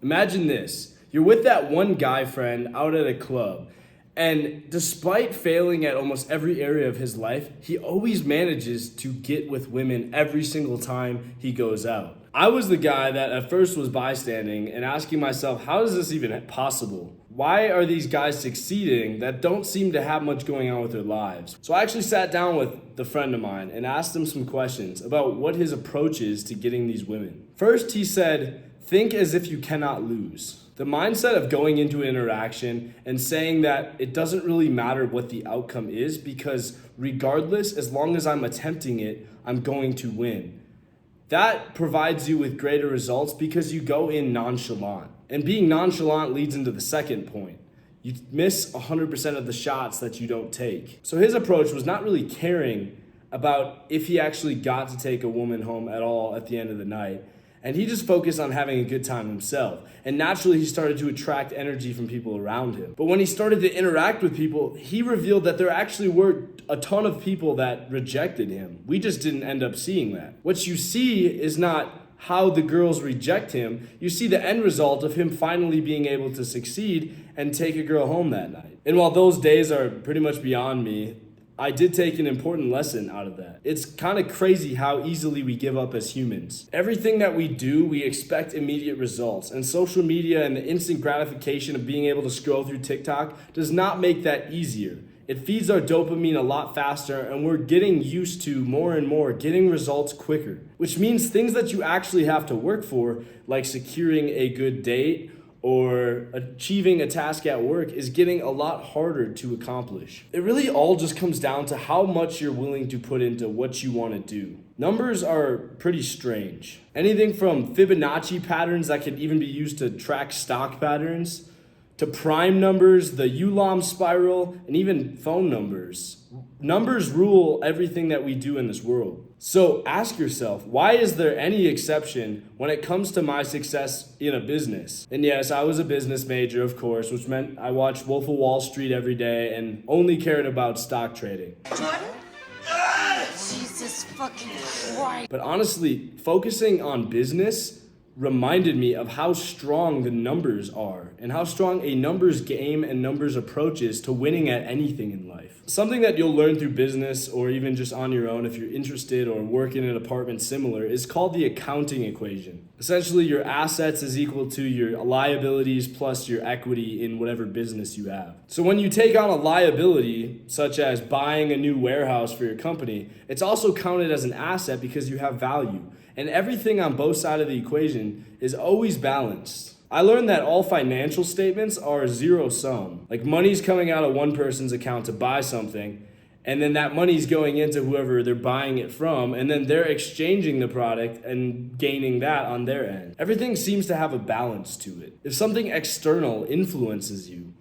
Imagine this. You're with that one guy friend out at a club, and despite failing at almost every area of his life, he always manages to get with women every single time he goes out. I was the guy that at first was bystanding and asking myself, how is this even possible? Why are these guys succeeding that don't seem to have much going on with their lives? So I actually sat down with the friend of mine and asked him some questions about what his approach is to getting these women. First, he said, think as if you cannot lose. The mindset of going into an interaction and saying that it doesn't really matter what the outcome is because regardless, as long as I'm attempting it, I'm going to win. That provides you with greater results because you go in nonchalant. And being nonchalant leads into the second point. You miss 100% of the shots that you don't take. So his approach was not really caring about if he actually got to take a woman home at all at the end of the night. And he just focused on having a good time himself. And naturally, he started to attract energy from people around him. But when he started to interact with people, he revealed that there actually were a ton of people that rejected him. We just didn't end up seeing that. What you see is not how the girls reject him. You see the end result of him finally being able to succeed and take a girl home that night. And while those days are pretty much beyond me, I did take an important lesson out of that. It's kind of crazy how easily we give up as humans. Everything that we do, we expect immediate results. And social media and the instant gratification of being able to scroll through TikTok does not make that easier. It feeds our dopamine a lot faster, and we're getting used to more and more getting results quicker, which means things that you actually have to work for, like securing a good date or achieving a task at work, is getting a lot harder to accomplish. It really all just comes down to how much you're willing to put into what you want to do. Numbers are pretty strange. Anything from Fibonacci patterns that can even be used to track stock patterns, to prime numbers, the Ulam spiral, and even phone numbers. Numbers rule everything that we do in this world. So ask yourself, why is there any exception when it comes to my success in a business? And yes, I was a business major, of course, which meant I watched Wolf of Wall Street every day and only cared about stock trading. Jordan? Jesus fucking Christ. But honestly, focusing on business reminded me of how strong the numbers are and how strong a numbers game and numbers approach is to winning at anything in life. Something that you'll learn through business or even just on your own if you're interested or work in an apartment similar is called the accounting equation. Essentially, your assets is equal to your liabilities plus your equity in whatever business you have. So when you take on a liability, such as buying a new warehouse for your company, it's also counted as an asset because you have value. And everything on both sides of the equation is always balanced. I learned that all financial statements are zero sum. Like money's coming out of one person's account to buy something, and then that money's going into whoever they're buying it from, and then they're exchanging the product and gaining that on their end. Everything seems to have a balance to it. If something external influences you,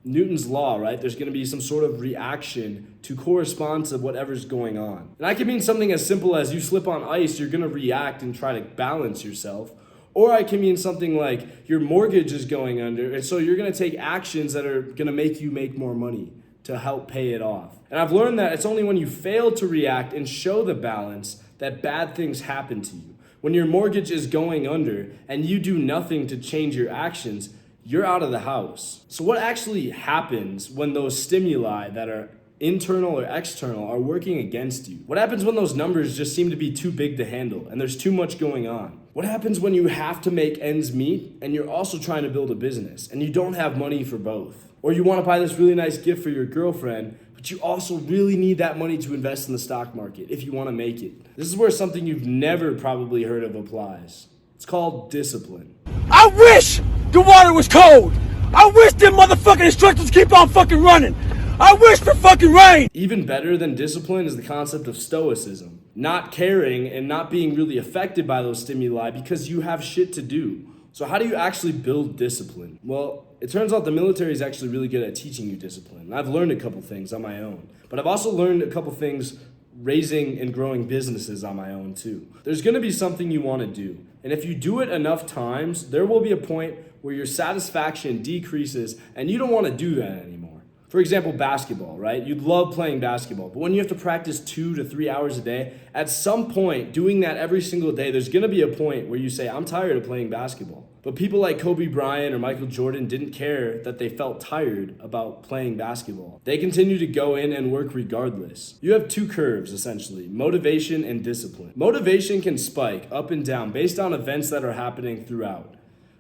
Newton's law, right? There's going to be some sort of reaction to correspond to whatever's going on. And I can mean something as simple as you slip on ice, you're going to react and try to balance yourself. Or I can mean something like your mortgage is going under, and so you're going to take actions that are going to make you make more money to help pay it off. And I've learned that it's only when you fail to react and show the balance that bad things happen to you. When your mortgage is going under and you do nothing to change your actions, you're out of the house. So what actually happens when those stimuli that are internal or external are working against you? What happens when those numbers just seem to be too big to handle and there's too much going on? What happens when you have to make ends meet and you're also trying to build a business and you don't have money for both? Or you want to buy this really nice gift for your girlfriend, but you also really need that money to invest in the stock market if you want to make it. This is where something you've never probably heard of applies. It's called discipline. I wish the water was cold. I wish them motherfucking instructors keep on fucking running. I wish for fucking rain. Even better than discipline is the concept of stoicism. Not caring and not being really affected by those stimuli because you have shit to do. So how do you actually build discipline? Well, it turns out the military is actually really good at teaching you discipline. I've learned a couple things on my own, but I've also learned a couple things raising and growing businesses on my own too. There's going to be something you want to do. And if you do it enough times, there will be a point where your satisfaction decreases and you don't want to do that anymore. For example, basketball, right? You'd love playing basketball, but when you have to practice 2 to 3 hours a day, at some point, doing that every single day, there's going to be a point where you say, I'm tired of playing basketball. But people like Kobe Bryant or Michael Jordan didn't care that they felt tired about playing basketball. They continued to go in and work regardless. You have two curves, essentially, motivation and discipline. Motivation can spike up and down based on events that are happening throughout.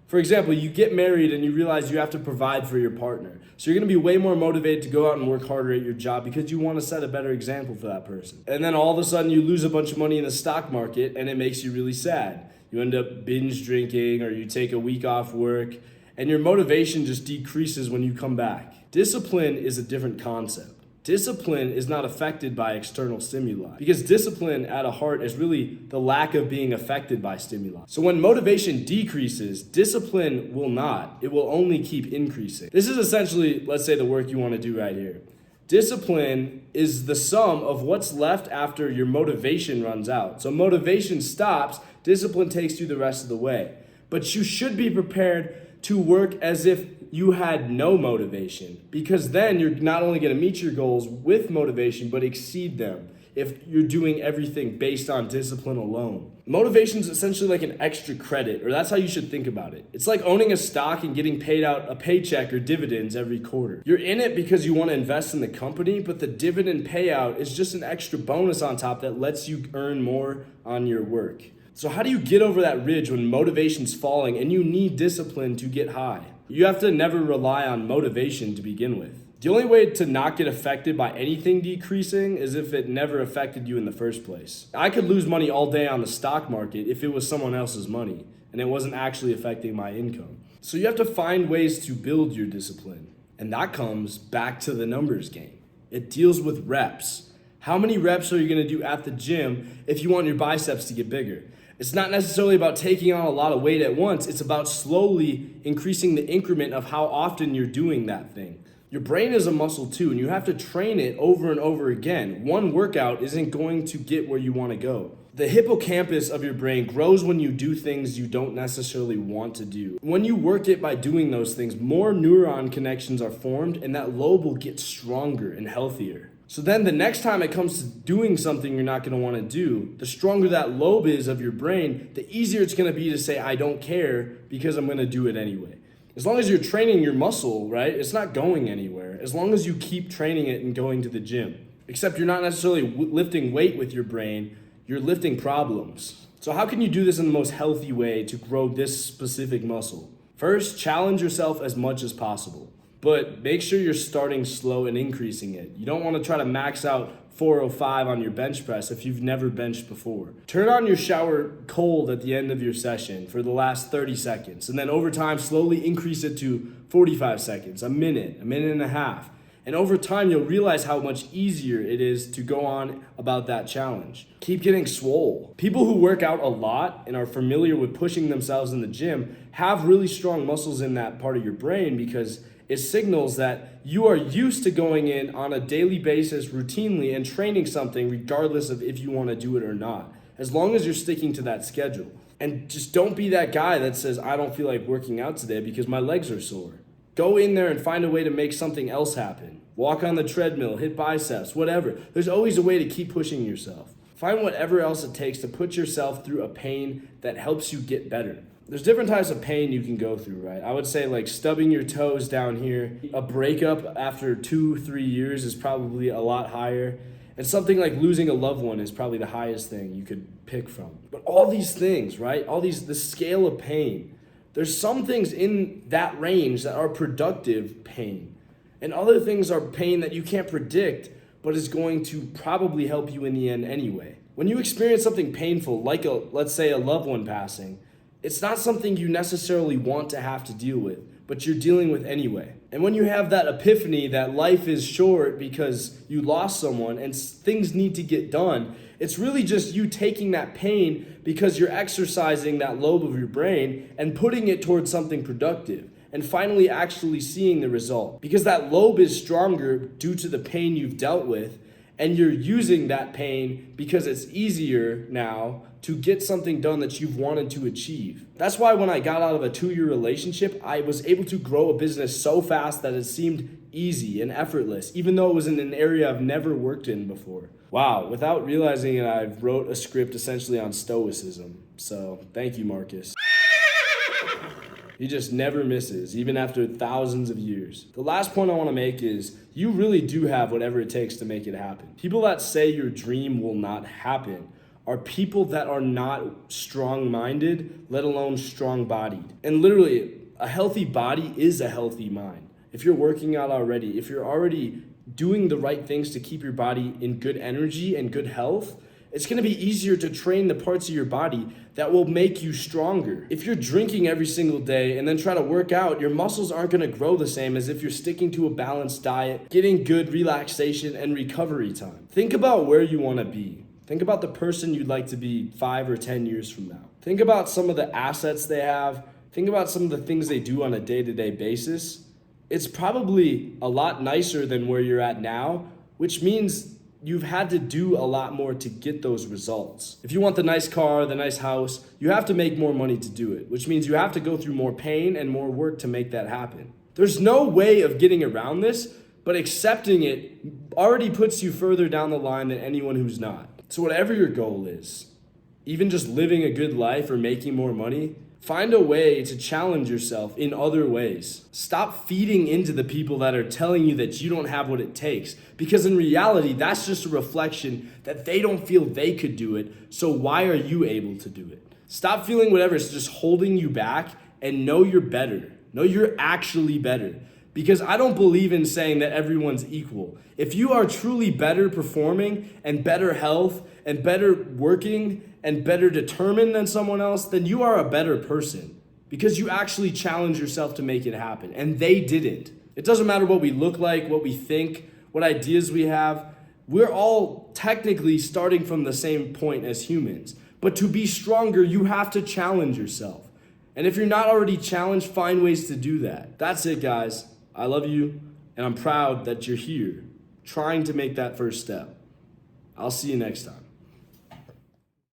For example, you get married and you realize you have to provide for your partner. So you're going to be way more motivated to go out and work harder at your job because you want to set a better example for that person. And then all of a sudden you lose a bunch of money in the stock market and it makes you really sad. You end up binge drinking or you take a week off work and your motivation just decreases when you come back. Discipline is a different concept. Discipline is not affected by external stimuli because discipline at a heart is really the lack of being affected by stimuli. So when motivation decreases, discipline will not. It will only keep increasing. This is essentially, let's say, the work you want to do right here. Discipline is the sum of what's left after your motivation runs out. So motivation stops, discipline takes you the rest of the way. But you should be prepared to work as if you had no motivation, because then you're not only going to meet your goals with motivation, but exceed them if you're doing everything based on discipline alone. Motivation is essentially like an extra credit, or that's how you should think about it. It's like owning a stock and getting paid out a paycheck or dividends every quarter. You're in it because you want to invest in the company, but the dividend payout is just an extra bonus on top that lets you earn more on your work. So how do you get over that ridge when motivation's falling and you need discipline to get high? You have to never rely on motivation to begin with. The only way to not get affected by anything decreasing is if it never affected you in the first place. I could lose money all day on the stock market if it was someone else's money and it wasn't actually affecting my income. So you have to find ways to build your discipline. And that comes back to the numbers game. It deals with reps. How many reps are you going to do at the gym if you want your biceps to get bigger? It's not necessarily about taking on a lot of weight at once. It's about slowly increasing the increment of how often you're doing that thing. Your brain is a muscle too, and you have to train it over and over again. One workout isn't going to get where you want to go. The hippocampus of your brain grows when you do things you don't necessarily want to do. When you work it by doing those things, more neuron connections are formed, and that lobe will get stronger and healthier. So then the next time it comes to doing something you're not going to want to do, the stronger that lobe is of your brain, the easier it's going to be to say, I don't care because I'm going to do it anyway. As long as you're training your muscle, right, it's not going anywhere. As long as you keep training it and going to the gym. Except you're not necessarily lifting weight with your brain, you're lifting problems. So how can you do this in the most healthy way to grow this specific muscle? First, challenge yourself as much as possible. But make sure you're starting slow and increasing it. You don't want to try to max out 405 on your bench press if you've never benched before. Turn on your shower cold at the end of your session for the last 30 seconds. And then over time, slowly increase it to 45 seconds, a minute and a half. And over time, you'll realize how much easier it is to go on about that challenge. Keep getting swole. People who work out a lot and are familiar with pushing themselves in the gym have really strong muscles in that part of your brain because it signals that you are used to going in on a daily basis routinely and training something regardless of if you want to do it or not, as long as you're sticking to that schedule. And just don't be that guy that says, I don't feel like working out today because my legs are sore. Go in there and find a way to make something else happen. Walk on the treadmill, hit biceps, whatever. There's always a way to keep pushing yourself. Find whatever else it takes to put yourself through a pain that helps you get better. There's different types of pain you can go through, right? I would say like stubbing your toes down here. A breakup after 2-3 years is probably a lot higher. And something like losing a loved one is probably the highest thing you could pick from. But all these things, right? The scale of pain. There's some things in that range that are productive pain. And other things are pain that you can't predict, but is going to probably help you in the end anyway. When you experience something painful, like let's say a loved one passing, it's not something you necessarily want to have to deal with, but you're dealing with anyway. And when you have that epiphany that life is short because you lost someone and things need to get done, it's really just you taking that pain because you're exercising that lobe of your brain and putting it towards something productive and finally actually seeing the result. Because that lobe is stronger due to the pain you've dealt with, and you're using that pain because it's easier now to get something done that you've wanted to achieve. That's why when I got out of a 2-year relationship, I was able to grow a business so fast that it seemed easy and effortless, even though it was in an area I've never worked in before. Wow, without realizing it, I wrote a script essentially on stoicism. So thank you, Marcus. He just never misses, even after thousands of years. The last point I want to make is you really do have whatever it takes to make it happen. People that say your dream will not happen are people that are not strong-minded, let alone strong-bodied. And literally, a healthy body is a healthy mind. If you're working out already, if you're already doing the right things to keep your body in good energy and good health, it's gonna be easier to train the parts of your body that will make you stronger. If you're drinking every single day and then try to work out, your muscles aren't gonna grow the same as if you're sticking to a balanced diet, getting good relaxation and recovery time. Think about where you wanna be. Think about the person you'd like to be 5 or 10 years from now. Think about some of the assets they have. Think about some of the things they do on a day-to-day basis. It's probably a lot nicer than where you're at now, which means you've had to do a lot more to get those results. If you want the nice car, the nice house, you have to make more money to do it, which means you have to go through more pain and more work to make that happen. There's no way of getting around this, but accepting it already puts you further down the line than anyone who's not. So whatever your goal is, even just living a good life or making more money, find a way to challenge yourself in other ways. Stop feeding into the people that are telling you that you don't have what it takes, because in reality, that's just a reflection that they don't feel they could do it, so why are you able to do it? Stop feeling whatever is just holding you back and know you're better. Know you're actually better. Because I don't believe in saying that everyone's equal. If you are truly better performing and better health and better working and better determined than someone else, then you are a better person because you actually challenge yourself to make it happen, and they didn't. It doesn't matter what we look like, what we think, what ideas we have. We're all technically starting from the same point as humans, but to be stronger, you have to challenge yourself. And if you're not already challenged, find ways to do that. That's it, guys. I love you, and I'm proud that you're here, trying to make that first step. I'll see you next time.